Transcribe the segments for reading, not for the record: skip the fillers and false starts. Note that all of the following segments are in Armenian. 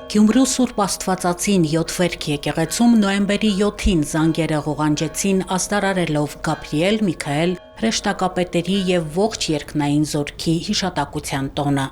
Գյումրու Սուրբ Աստվածածին 7 վերք եկեղեցում նոյեմբերի 7-ին զանգերը ղողանջեցին ազդարարելով Գաբրիել, Միքայել, հրեշտակապետերի եւ ողջ երկնային զորքի հիշատակության տոնը։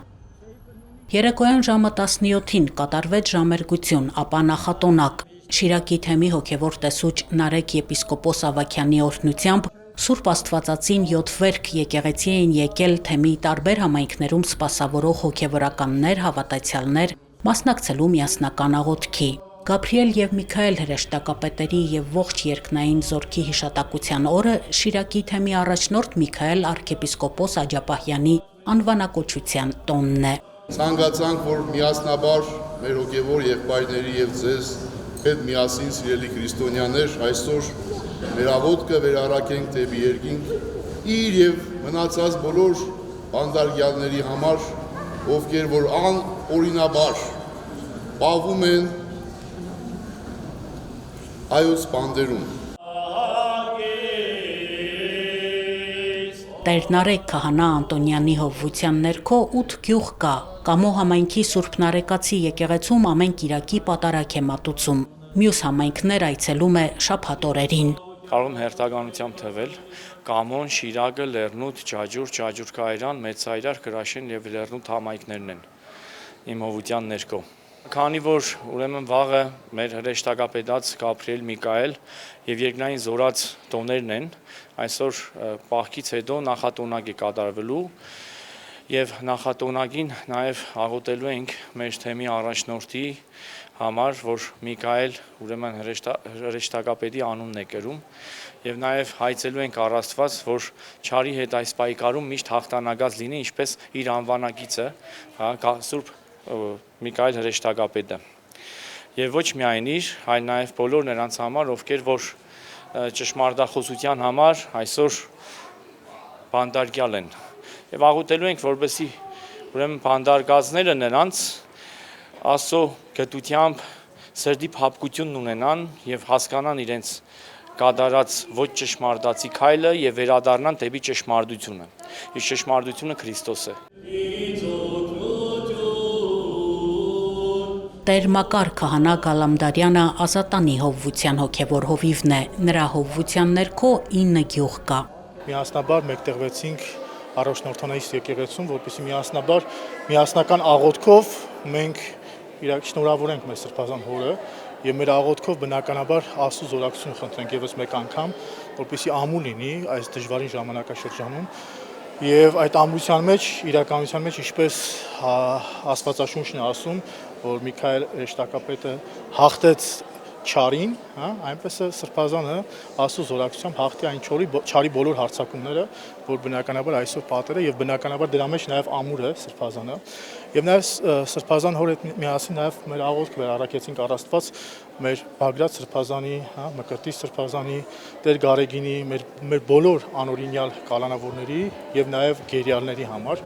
Երեկոյան ժամը 17-ին կատարվեց ժամերգություն, ապա նախատոնակ։ Շիրակի թեմի հոգևոր տեսուչ Նարեկ եպիսկոպոս Ավագյանի օրհնությամբ Սուրբ Աստվածածին 7 վերք եկեղեցի էին եկել թեմի տարբեր համայնքներում սպասավորող հոգևորականներ, հավատացյալներ, մասնակցելու միասնական աղոթքի։ Գաբրիել եւ Միքայել հրեշտակապետերի եւ ողջ երկնային զորքի հիշատակության օրը Շիրակի թեմի առաջնորդ Միքայել arczepiskopos Աջապահյանի անվանակոչության տոնն է։ Ցանկացանք, որ միասնաբար մեր հոգևոր եղբայրների եւ ձեզ հետ միասին սիրելի քրիստոնյաներ այսօր մեր աղոթքը վերառակենք դեպի երկինք իր եւ մնացած բոլոր բանդարգյալների համար, ովքեր որ օրինաբար պահվում են այոց բանդերում։ Տեր Նարեկ քահանա Անտոնյանի հովվության ներքո 8 գյուղ կա։ Կամո համայնքի Սուրբ Նարեկացի եկեղեցում ամեն կիրակի պատարագ է մատուցում։ Մյուս համայնքներ այցելում է շաբաթօրերին։ Կարող եմ հերթականությամբ թվել Կամոն, Շիրակը, Լեռնուտ, Ջաջուր, Ջաջուրքայրան, Մեծայրար, Կրաշեն եւ Լեռնուտ համայնքներն են իմ հովության ներքո։ Քանի որ ուրեմն վաղը մեր հրեշտակապետած Գաբրիել, Միքայել եւ երկնային զորած տոներն են, այսօր պահքից հետո նախատոնակ է կատարվելու եւ նախատոնակին նաեւ աղոթելու ենք մեր թեմի առաջնորդի համար, որ Միքայել ուրեմն հրեշտակապետի անունն է կրում եւ նաեւ հայցելու ենք առ Աստված, որ չարի հետ այս պայքարում միշտ հաղթանակած լինի, ինչպես իր անվանակիցը, Սուրբ Միքայել հրեշտակապետը։ Եվ ոչ միայն իր, այլ նաեւ բոլոր նրանց համար, ովքեր որ ճշմարտախոսության համար այսօր բանդարգյալ են։ Եվ աղոթելու ենք, որպեսզի ուրեմն բանդարգածները նրանց Աստծո գթությամբ սրտի փափկությունն ունենան եւ հասկանան իրենց կատարած ոչ ճշմարտացի քայլը եւ վերադառնան դեպի ճշմարտությունը։ Իսկ ճշմարտությունը Քրիստոս է։ Տեր Մակար քահանա Գալամդարյանը Ազատանի հովվության հոգևոր հովիվն է։ Նրա հովվության ներքո 9 գյուղ կա։ Միասնաբար մեկտեղվեցինք առաջնորդանայից եկեղեցում, որպեսզի միասնական աղոթքով մենք իրակ շնորհավորենք մեր Սրբազան հորը եւ մեր աղոթքով բնականաբար Աստծո զորակցություն խնդրենք եւս մեկ անգամ, որպեսզի ամուր լինի այս դժվարին ժամանակաշրջանում եւ այդ ամրության մեջ իրականության մեջ ինչպես Աստվածաշունչն է ասում, որ Միքայել հրեշտակապետը հաղթեց չարին, այնպես է Սրբազանը Աստծո զորակցությամբ հաղթի այն չարի բոլոր հարձակումները, որ բնականաբար այսօր պատերը եւ բնականաբար դրա մեջ նաեւ ամուրը Սրբազանը եւ նաեւ Սրբազան հոր հետ միասին նաեւ մեր աղոթք վերառակեցինք առ Աստված մեր Բագրատ Սրբազանի, Մկրտիչ Սրբազանի, Տեր Գարեգինի, մեր բոլոր անօրինյալ կալանավորների եւ նաեւ գերիալների համար։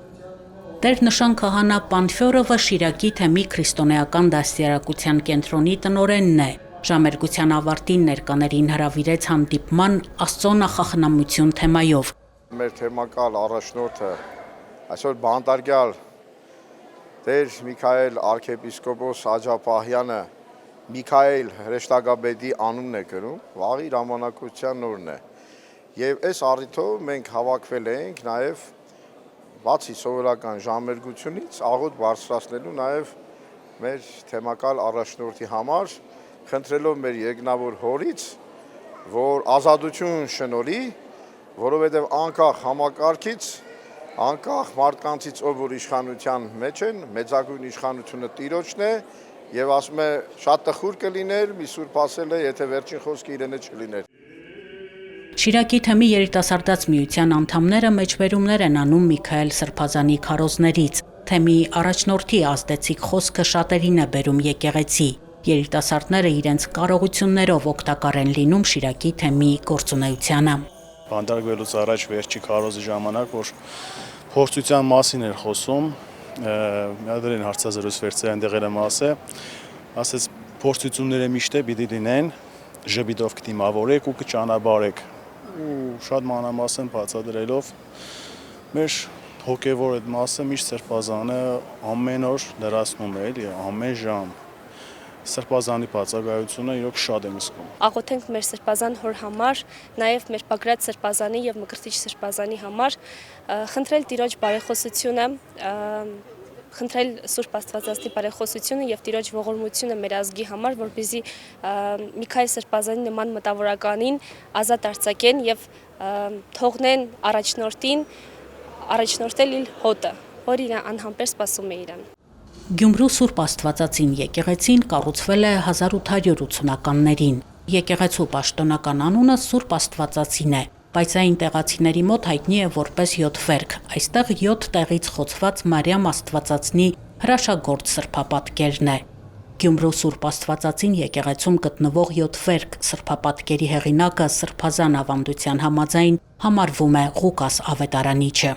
Տեր Նշան քահանա Պանֆյորովը Շիրակի թեմի քրիստոնեական դաստիարակության կենտրոնի տնօրենն է։ Ժամերգության ավարտին ներկաներին հրավիրեց հանդիպման Աստծո նախախնամություն թեմայով։ Մեր թեմակալ առաջնորդը այսօր բանդարգյալ Տեր Միքայել arczepiskopos Աջապահյանը Միքայել հրեշտակապետի անունն է կրում, վաղ իր անվանակոչության օրն է։ Եվ այս առիթով մենք հավաքվել ենք նաև բացի սովորական ժամերգությունից աղոթք բարձրացնելու նաև մեր թեմակալ առաջնորդի համար, խնդրելով մեր երկնավոր հորից, որ ազատություն շնորհի, որովհետև անկախ համակարգից, անկախ մարդկանցից, ով որ իշխանության մեջ են, մեծագույն իշխանությունը Տիրոջն է, եւ ասում է շատ տխուր կլիներ, մի սուրբ ասել է, եթե վերջին խոսքը իրենը չլիներ։ Շիրակի թեմի երիտասարդաց միության անդամները մեջբերումներ են անում Միքայել Սրբազանի քարոզներից։ Թեմի առաջնորդի ազդեցիկ խոսքը շատերին է բերում եկեղեցի։ Երիտասարդները իրենց կարողություններով օգտակար են լինում Շիրակի թեմի գործունեությանը։ Բանդարգվելուց առաջ վերջի քարոզի ժամանակ, որ փորձության մասին էր խոսում, միադրին հարցազրույց այնտեղ եմ ասեց փորձությունները միշտ է պիտի լինեն, ժպիտով կդիմավորեք ու կճանապարհեք։ Ու շատ մանրամասն բացատրելով մեր հոգևոր այդ մասը միշտ Սրբազանը ամեն օր լրացնում է, էլի ամեն ժամ սրբազանի բացակայությունը իրոք շատ եմ զգում։ Աղոթենք մեր սրբազան հոր համար, նաև մեր Բագրատ սրբազանի եւ Մկրտիչ սրբազանի համար, խնդրել Տիրոջ բարեխոսությունը, խնդրել Սուրբ Աստվածածնի բարեխոսությունը եւ Տիրոջ ողորմությունը մեր ազգի համար, որպեսզի Միքայել սրբազանի նման մտավորականին ազատ արձակեն եւ թողնեն առաջնորդել իր հոտը, որ իր անհամբեր սպասում է իրան։ Գյումրու Սուրբ Աստվածածին եկեղեցին կառուցվել է 1880-ականներին։ Եկեղեցու պաշտոնական անունը Սուրբ Աստվածածին է, բայց այն տեղացիների մոտ հայտնի է որպես յոթվերք։ Այստեղ 7 տեղից խոցված Մարիամ Աստվածածնի հրաշագործ սրբապատկերն է։ Գյումրու Սուրբ Աստվածածին եկեղեցում գտնվող յոթվերք սրբապատկերի հեղինակը սրբազան ավանդության համաձայն համարվում է Ղուկաս Ավետարանիչը։